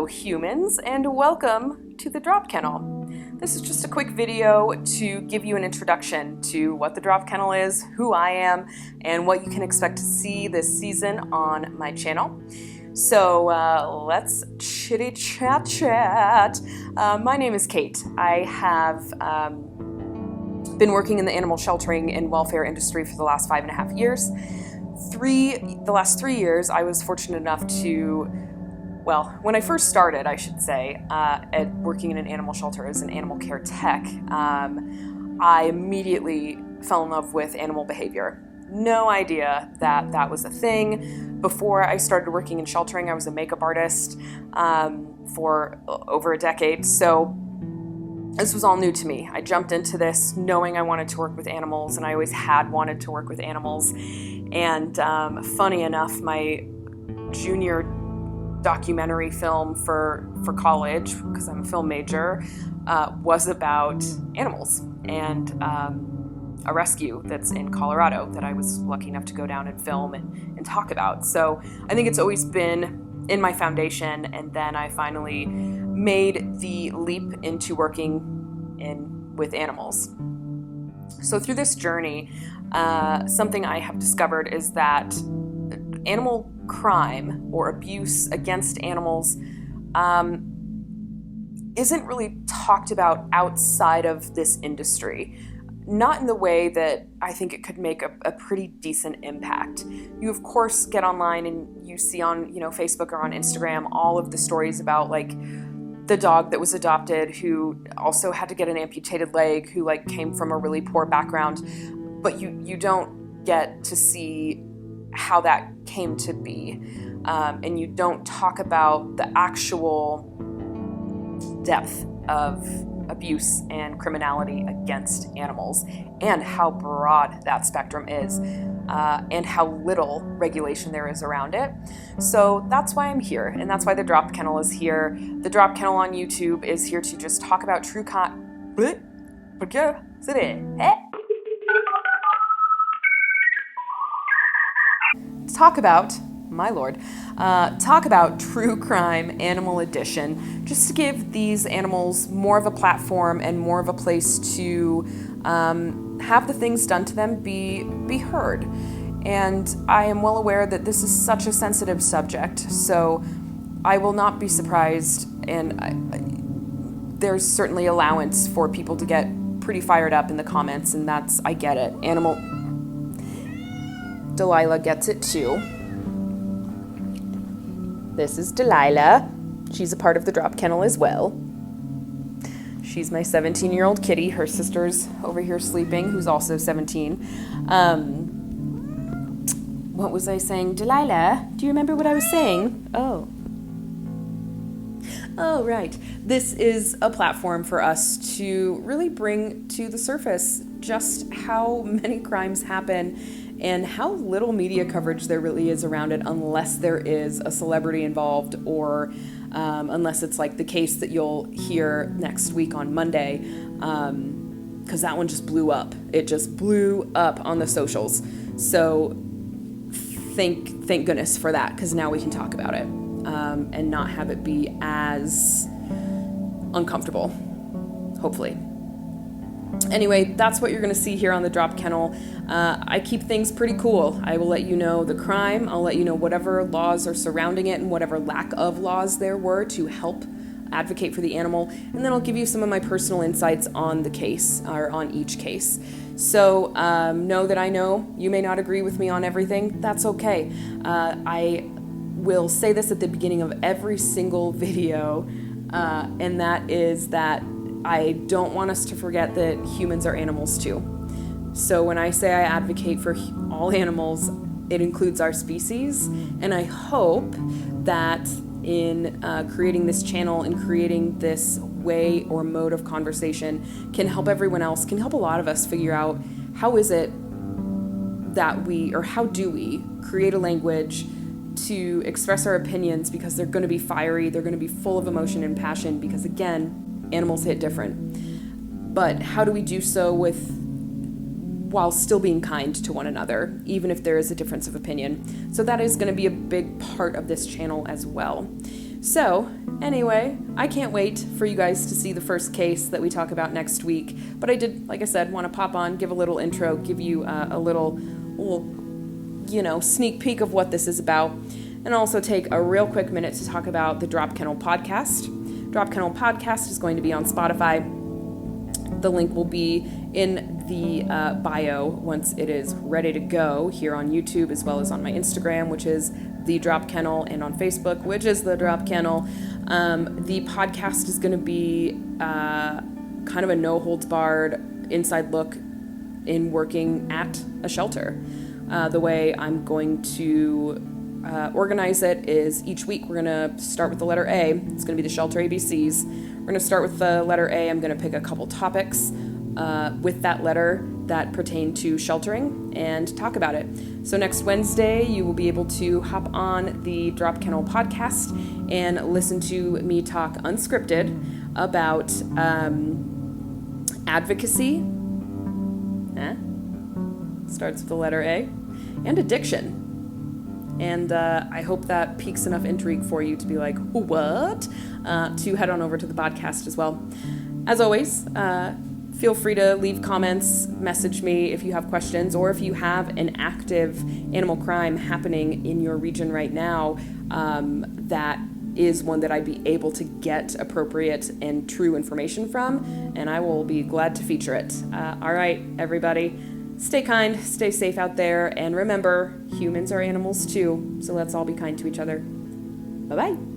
Hello humans, and welcome to the Drop Kennel. This is just a quick video to give you an introduction to what the Drop Kennel is, who I am, and what you can expect to see this season on my channel. So let's chitty chat. My name is Kate. I have been working in the animal sheltering and welfare industry for the last 5.5 years. The last 3 years, I was fortunate enough to, well, when I first started, I should say, at working in an animal shelter as an animal care tech, I immediately fell in love with animal behavior. No idea that that was a thing. Before I started working in sheltering, I was a makeup artist for over a decade, so this was all new to me. I jumped into this knowing I wanted to work with animals, and I always had wanted to work with animals. And funny enough, my junior documentary film for college, because I'm a film major, was about animals and a rescue that's in Colorado that I was lucky enough to go down and film and talk about. So I think it's always been in my foundation, and then I finally made the leap into working with animals. So through this journey, something I have discovered is that animal crime or abuse against animals isn't really talked about outside of this industry. Not in the way that I think it could make a pretty decent impact. You of course get online and you see on Facebook or on Instagram all of the stories about like the dog that was adopted who also had to get an amputated leg, who like came from a really poor background, but you don't get to see how that came to be, and you don't talk about the actual depth of abuse and criminality against animals and how broad that spectrum is, and how little regulation there is around it. So that's why I'm here, and that's why the Drop Kennel is here. The Drop Kennel on YouTube is here to just talk about true talk about true crime animal edition, just to give these animals more of a platform and more of a place to have the things done to them be heard. And I am well aware that this is such a sensitive subject, so I will not be surprised, and there's certainly allowance for people to get pretty fired up in the comments, and I get it. Delilah gets it too. This is Delilah. She's a part of the Drop Kennel as well. She's my 17-year-old kitty. Her sister's over here sleeping, who's also 17. What was I saying? Delilah, do you remember what I was saying? Oh, right. This is a platform for us to really bring to the surface just how many crimes happen and how little media coverage there really is around it, unless there is a celebrity involved, or unless it's like the case that you'll hear next week on Monday, because that one just blew up. It just blew up on the socials. So thank goodness for that, because now we can talk about it and not have it be as uncomfortable, hopefully. Anyway, that's what you're going to see here on the Drop Kennel. I keep things pretty cool. I will let you know the crime. I'll let you know whatever laws are surrounding it and whatever lack of laws there were to help advocate for the animal. And then I'll give you some of my personal insights on the case, or on each case. So know that I know you may not agree with me on everything. That's okay. I will say this at the beginning of every single video, and that is that I don't want us to forget that humans are animals too. So when I say I advocate for all animals, it includes our species, and I hope that in creating this channel and creating this way or mode of conversation can help everyone else, can help a lot of us figure out how is it that how do we create a language to express our opinions, because they're going to be fiery, they're going to be full of emotion and passion, because again, animals hit different. But how do we do so while still being kind to one another, even if there is a difference of opinion? So that is going to be a big part of this channel as well. So, anyway, I can't wait for you guys to see the first case that we talk about next week. But I did, like I said, want to pop on, give a little intro, give you a little, sneak peek of what this is about, and also take a real quick minute to talk about the Drop Kennel podcast. Drop Kennel podcast is going to be on Spotify. The link will be in the bio once it is ready to go here on YouTube, as well as on my Instagram, which is The Drop Kennel, and on Facebook, which is The Drop Kennel. The podcast is going to be kind of a no-holds-barred inside look in working at a shelter. The way I'm going to organize it is each week we're going to start with the letter A. It's going to be the shelter ABCs. We're going to start with the letter A. I'm going to pick a couple topics with that letter that pertain to sheltering and talk about it. So next Wednesday, you will be able to hop on the Drop Kennel podcast and listen to me talk unscripted about advocacy, starts with the letter A, and addiction. And I hope that piques enough intrigue for you to be like, what? To head on over to the podcast as well. As always, feel free to leave comments, message me if you have questions, or if you have an active animal crime happening in your region right now that is one that I'd be able to get appropriate and true information from, and I will be glad to feature it. All right, everybody. Stay kind, stay safe out there, and remember, humans are animals too, so let's all be kind to each other. Bye-bye.